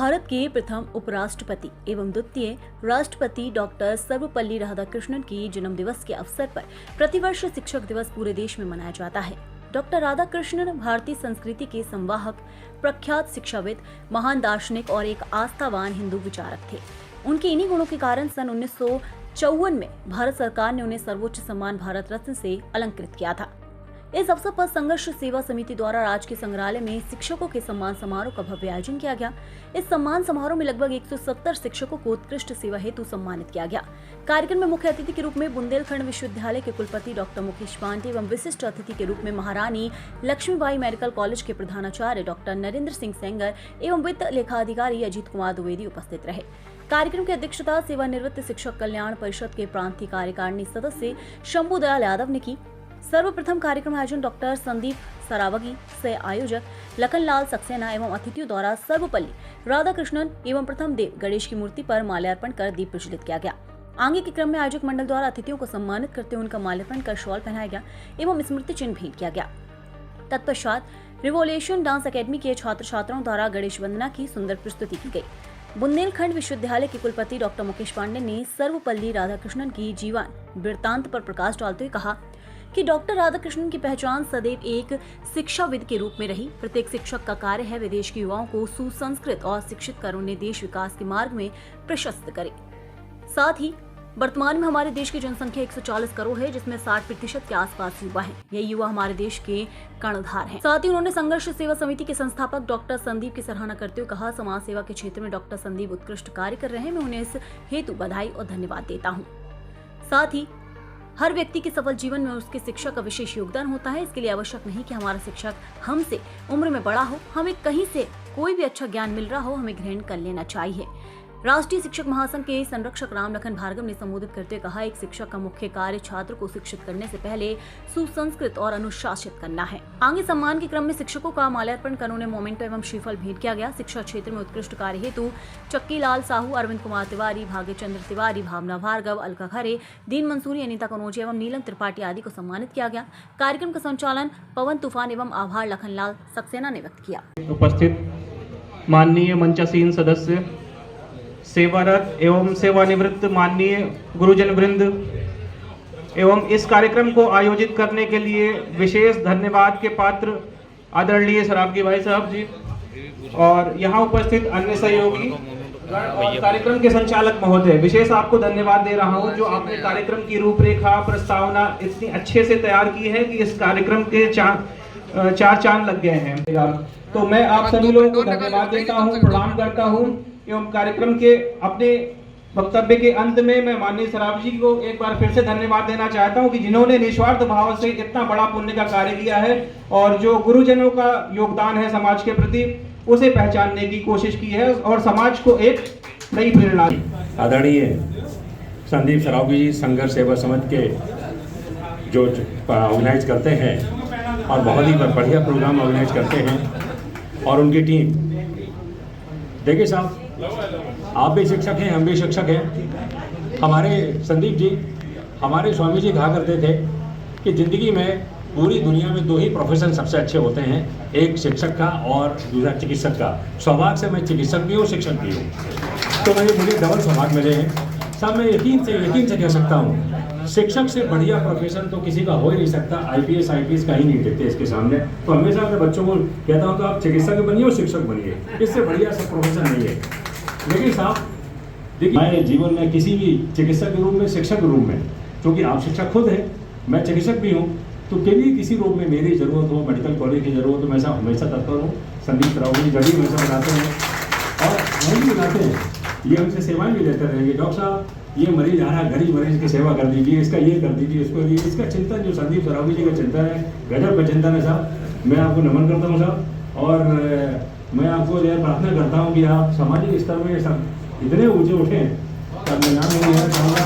भारत के प्रथम उपराष्ट्रपति एवं द्वितीय राष्ट्रपति डॉक्टर सर्वपल्ली राधाकृष्णन की जन्म दिवस के अवसर पर प्रतिवर्ष शिक्षक दिवस पूरे देश में मनाया जाता है। डॉक्टर राधाकृष्णन भारतीय संस्कृति के संवाहक, प्रख्यात शिक्षाविद, महान दार्शनिक और एक आस्थावान हिंदू विचारक थे। उनके इन्हीं गुणों के कारण सन 1954 में भारत सरकार ने उन्हें सर्वोच्च सम्मान भारत रत्न से अलंकृत किया था। इस अवसर पर संघर्ष सेवा समिति द्वारा राजकीय संग्रहालय में शिक्षकों के सम्मान समारोह का भव्य आयोजन किया गया। इस सम्मान समारोह में लगभग 170 शिक्षकों को उत्कृष्ट सेवा हेतु सम्मानित किया गया। कार्यक्रम में मुख्य अतिथि के रूप में बुंदेलखंड विश्वविद्यालय के कुलपति डॉक्टर मुकेश पांडे एवं विशिष्ट अतिथि के रूप में महारानी लक्ष्मीबाई मेडिकल कॉलेज के प्रधानाचार्य डॉक्टर नरेंद्र सिंह सेंगर एवं वित्त लेखाधिकारी अजीत कुमार द्विवेदी उपस्थित रहे। कार्यक्रम की अध्यक्षता सेवानिवृत्त शिक्षक कल्याण परिषद के प्रांतीय कार्यकारिणी सदस्य शंभू दयाल यादव ने की। सर्वप्रथम कार्यक्रम आयोजन डॉक्टर संदीप सरावगी से आयोजक लखनलाल सक्सेना एवं अतिथियों द्वारा सर्वपल्ली राधाकृष्णन एवं प्रथम देव गणेश की मूर्ति पर माल्यार्पण कर दीप प्रज्वलित किया गया। आगे के क्रम में आयोजक मंडल द्वारा अतिथियों को सम्मानित करते हुए उनका माल्यार्पण कर शॉल पहनाया गया एवं स्मृति चिन्ह भेंट किया गया। तत्पश्चात रिवोल्यूशन डांस अकेडमी के छात्र छात्राओं द्वारा गणेश वंदना की सुंदर प्रस्तुति की गई। बुंदेलखंड विश्वविद्यालय के कुलपति डॉक्टर मुकेश पांडे ने सर्वपल्ली राधाकृष्णन की जीवन वृत्तांत पर प्रकाश डालते हुए कहा कि डॉक्टर राधाकृष्णन की पहचान सदैव एक शिक्षाविद के रूप में रही। प्रत्येक शिक्षक का कार्य है वे देश के युवाओं को सुसंस्कृत और शिक्षित कर उन्हें देश विकास के मार्ग में प्रशस्त करे। साथ ही वर्तमान में हमारे देश की जनसंख्या 140 करोड़ है, जिसमें 60% के आसपास युवा हैं। ये युवा हमारे देश के कर्णधार हैं। साथ ही उन्होंने संघर्ष सेवा समिति के संस्थापक डॉक्टर संदीप की सराहना करते हुए कहा, समाज सेवा के क्षेत्र में डॉक्टर संदीप उत्कृष्ट कार्य कर रहे हैं। मैं उन्हें इस हेतु बधाई और धन्यवाद देता हूँ। साथ ही हर व्यक्ति के सफल जीवन में उसके शिक्षक का विशेष योगदान होता है। इसके लिए आवश्यक नहीं कि हमारा शिक्षक हमसे उम्र में बड़ा हो, हमें कहीं से कोई भी अच्छा ज्ञान मिल रहा हो, हमें ग्रहण कर लेना चाहिए। राष्ट्रीय शिक्षक महासंघ के संरक्षक राम लखन भार्गव ने संबोधित करते हुए कहा, एक शिक्षक का मुख्य कार्य छात्र को शिक्षित करने से पहले सुसंस्कृत और अनुशासित करना है। आगे सम्मान के क्रम में शिक्षकों का माल्यार्पण कर उन्हें मोमेंटो एवं श्रीफल भेंट किया गया। शिक्षा क्षेत्र में उत्कृष्ट कार्य हेतु चक्की लाल साहू, अरविंद कुमार तिवारी, भाग्य चंद्र तिवारी, भावना भार्गव, अलका खरे, दीन मंसूरी, अनीता कनौज एवं नीलम त्रिपाठी आदि को सम्मानित किया गया। कार्यक्रम का संचालन पवन तूफान एवं आभार लखनलाल सक्सेना ने व्यक्त किया। उपस्थित माननीय मंचासीन सदस्य, सेवारत एवं सेवानिवृत्त माननीय गुरुजन वृंद एवं इस कार्यक्रम को आयोजित करने के लिए विशेष धन्यवाद के पात्र आदरणीय सरावगी भाई साहब जी और यहाँ उपस्थित अन्य सहयोगी और कार्यक्रम के संचालक महोदय, विशेष आपको धन्यवाद दे रहा हूँ जो आपने कार्यक्रम की रूपरेखा प्रस्तावना इतनी अच्छे से तैयार की है कि इस कार्यक्रम के चार चांद लग गए हैं। तो मैं आप सभी लोगों को धन्यवाद देता हूँ, प्रणाम करता हूँ एवं कार्यक्रम के अपने वक्तव्य के अंत में मैं माननीय सराव जी को एक बार फिर से धन्यवाद देना चाहता हूं कि जिन्होंने निस्वार्थ भाव से इतना बड़ा पुण्य का कार्य किया है और जो गुरुजनों का योगदान है समाज के प्रति उसे पहचानने की कोशिश की है और समाज को एक नई प्रेरणा दी। आदरणीय संदीप सरावगी जी संघर्ष सेवा समिति के जो ऑर्गेनाइज करते हैं और बहुत ही बढ़िया प्रोग्राम ऑर्गेनाइज करते हैं और उनकी टीम, देखिए साहब, आप भी शिक्षक हैं, हम भी शिक्षक हैं। हमारे संदीप जी, हमारे स्वामी जी कहा करते थे कि ज़िंदगी में पूरी दुनिया में दो ही प्रोफेशन सबसे अच्छे होते हैं, एक शिक्षक का और दूसरा चिकित्सक का। सौभाग्य से मैं चिकित्सक भी हूँ, शिक्षक भी हूँ, तो मुझे डबल सौभाग्य मिले हैं। साहब मैं यकीन से कह सकता हूँ, शिक्षक से बढ़िया प्रोफेशन तो किसी का हो ही नहीं सकता। IPS का ही नहीं देखते इसके सामने। तो हमेशा अपने बच्चों को कहता हूँ तो आप चिकित्सक बनिए और शिक्षक बनिए, इससे बढ़िया सब प्रोफेशन नहीं है। लेकिन साहब देखिए, मैं जीवन में किसी भी चिकित्सक के रूप में, शिक्षक के रूप में, क्योंकि आप शिक्षक खुद हैं, मैं चिकित्सक भी हूँ, तो कभी किसी रूप में मेरी ज़रूरत हो, मेडिकल कॉलेज की ज़रूरत हो, मैं हमेशा तत्पर हूँ। संदीप सरावगी गरीब हमेशा बनाते हैं और हम भी बनाते हैं, ये हमसे सेवाएं भी लेते रहेंगे। डॉक्टर साहब ये मरीज आ रहा है, गरीब मरीज की सेवा कर दीजिए, इसका ये कर दीजिए, इसको ये, इसका चिंतन जो संदीप सरावगी जी का चिंतन है, गजब का चिंतन है साहब। मैं आपको नमन करता हूँ साहब और मैं आपको यह प्रार्थना करता हूँ कि आप सामाजिक स्तर में सब इतने ऊंचे उठें तब मैं नाम नहीं लेना चाहूँगा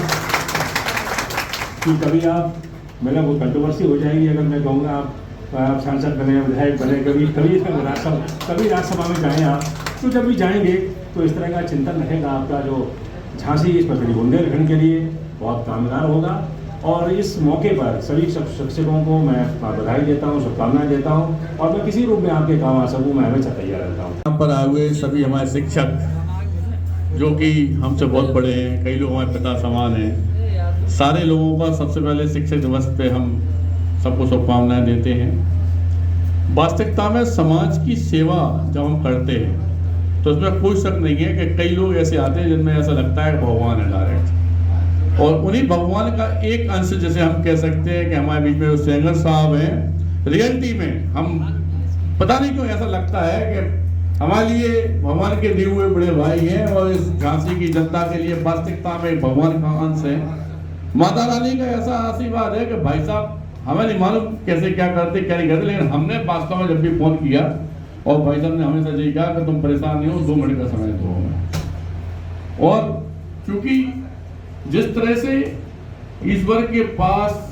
कि कभी आप, मेरा वो कंट्रोवर्सी हो जाएगी अगर मैं कहूँगा आप सांसद बने, विधायक बने, कभी राज्यसभा में जाएँ आप, तो जब भी जाएंगे तो इस तरह का चिंतन रहेगा आपका जो झांसी स्पेशली बुंदेलखंड के लिए बहुत कामगार होगा और इस मौके पर सभी शिक्षकों को मैं बधाई देता हूँ, शुभकामनाएं देता हूँ और मैं किसी रूप में आपके काम आ सकूँ, मैं हमेशा तैयार रहता हूँ। यहाँ पर आए हुए सभी हमारे शिक्षक जो कि हमसे बहुत बड़े हैं, कई लोग हमारे पिता समान हैं, सारे लोगों का सबसे पहले शिक्षक दिवस पे हम सबको शुभकामनाएं देते हैं। वास्तविकता में समाज की सेवा जब हम करते हैं तो उसमें कोई शक नहीं है कि कई लोग ऐसे आते हैं जिनमें ऐसा लगता है भगवान है डायरेक्ट, और उन्हीं भगवान का एक अंश जैसे हम कह सकते हैं कि हमारे बीच में सेंगर साहब हैं। रियलिटी में हम पता नहीं क्यों ऐसा लगता है कि हमारे लिए भगवान के दिए हुए बड़े भाई हैं और इस झांसी की जनता के लिए वास्तविकता में भगवान का अंश है। माता रानी का ऐसा आशीर्वाद है कि भाई साहब हमें नहीं मालूम कैसे क्या करते क्या नहीं करते, लेकिन हमने वास्तव में जब भी फोन किया और भाई साहब ने हमेशा यही कहा कि तुम परेशान नहीं हो, 2 मिनट का समय दो हमें। और क्योंकि जिस तरह से ईश्वर के पास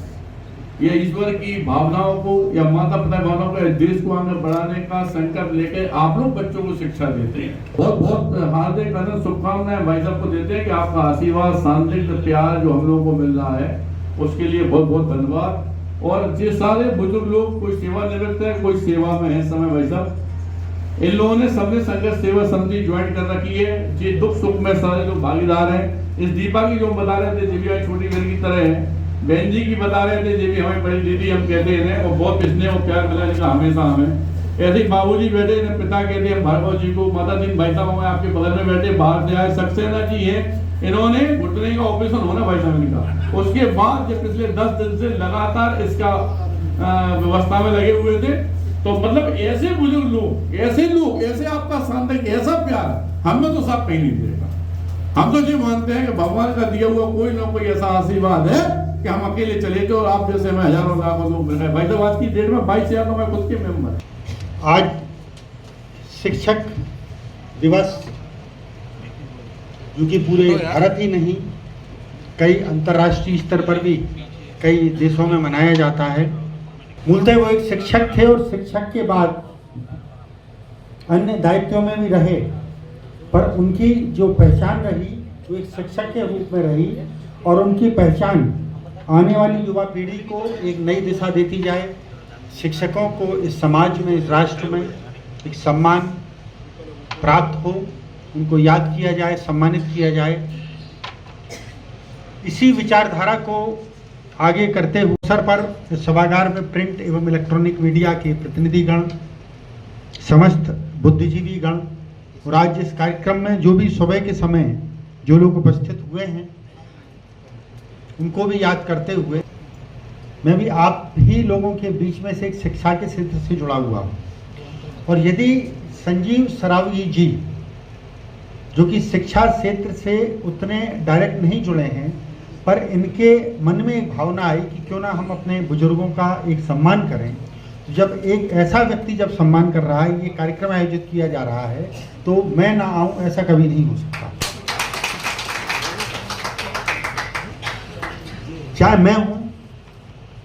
या ईश्वर की भावनाओं को या माता पिता भावनाओं को देश को आगे बढ़ाने का संकल्प लेकर आप लोग बच्चों को शिक्षा देते हैं। बहुत बहुत हार्दिक शुभकामनाएं भाई साहब को देते हैं कि आपका आशीर्वाद, शांति, प्यार जो हम लोगों को मिल रहा है उसके लिए बहुत बहुत धन्यवाद। और ये सारे बुजुर्ग लोग कोई सेवानिवृत्त है, कोई सेवा में है समय भाई साहब, इन लोगों ने सबने संघर्ष सेवा समिति ज्वाइन कर रखी है। ये दुख सुख में सारे लोग भागीदार हैं। इस दीपा की जो बता रहे थे दिव्या छोटी बहन की तरह है, बहन जी की बता रहे थे, ये भी हमारी बड़ी दीदी हम कहते हैं और बहुत स्नेह और प्यार मिला इनका हमेशा हमें। ऐसे ही बाबूजी बैठे इन्हें पिता कहते हैं भार्गव जी को, माता जी भाई साहब हमें आपके बगल में बैठे बाहर से आए सक्सेना जी है, इन्होंने घुटने का ऑपरेशन होना भाई साहब इनका, उसके बाद जब पिछले 10 दिन से लगातार इसका व्यवस्था में लगे हुए थे। तो मतलब ऐसे बुजुर्ग लोग, ऐसे आपका शानदार ऐसा प्यार हमें तो सब कहीं नहीं देगा। हम तो ये मानते हैं कि भगवान का दिया हुआ कोई ना कोई ऐसा आशीर्वाद है कि हम अकेले चले तो आप जैसे हमें हजारों लाखों लोग मिल रहे हैं। भाई साहब आज की डेट में 22,000 लोग खुद के मेंबर। आज शिक्षक दिवस जो कि पूरे भारत ही नहीं कई अंतर्राष्ट्रीय स्तर पर भी कई देशों में मनाया जाता है। मूलतः वो एक शिक्षक थे और शिक्षक के बाद अन्य दायित्वों में भी रहे, पर उनकी जो पहचान रही वो एक शिक्षक के रूप में रही और उनकी पहचान आने वाली युवा पीढ़ी को एक नई दिशा देती जाए। शिक्षकों को इस समाज में, इस राष्ट्र में एक सम्मान प्राप्त हो, उनको याद किया जाए, सम्मानित किया जाए। इसी विचारधारा को आगे करते हुए अवसर पर सभागार में प्रिंट एवं इलेक्ट्रॉनिक मीडिया के प्रतिनिधिगण, समस्त बुद्धिजीवी गण और आज इस कार्यक्रम में जो भी सुबह के समय जो लोग उपस्थित हुए हैं उनको भी याद करते हुए मैं भी आप ही लोगों के बीच में से एक शिक्षा के क्षेत्र से जुड़ा हुआ हूँ। और यदि संजीव सरावगी जी जो कि शिक्षा क्षेत्र से उतने डायरेक्ट नहीं जुड़े हैं, पर इनके मन में एक भावना आई कि क्यों ना हम अपने बुजुर्गों का एक सम्मान करें। जब एक ऐसा व्यक्ति जब सम्मान कर रहा है, ये कार्यक्रम आयोजित किया जा रहा है, तो मैं ना आऊं ऐसा कभी नहीं हो सकता। चाहे मैं हूं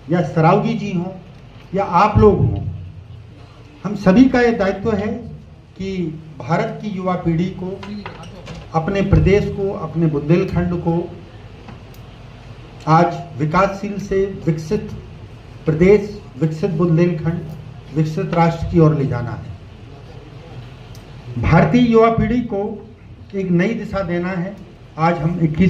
या सरावगी जी हों या आप लोग हों, हम सभी का ये दायित्व है कि भारत की युवा पीढ़ी को, अपने प्रदेश को, अपने बुंदेलखंड को आज विकासशील से विकसित प्रदेश, विकसित बुंदेलखंड, विकसित राष्ट्र की ओर ले जाना है। भारतीय युवा पीढ़ी को एक नई दिशा देना है। आज हम 21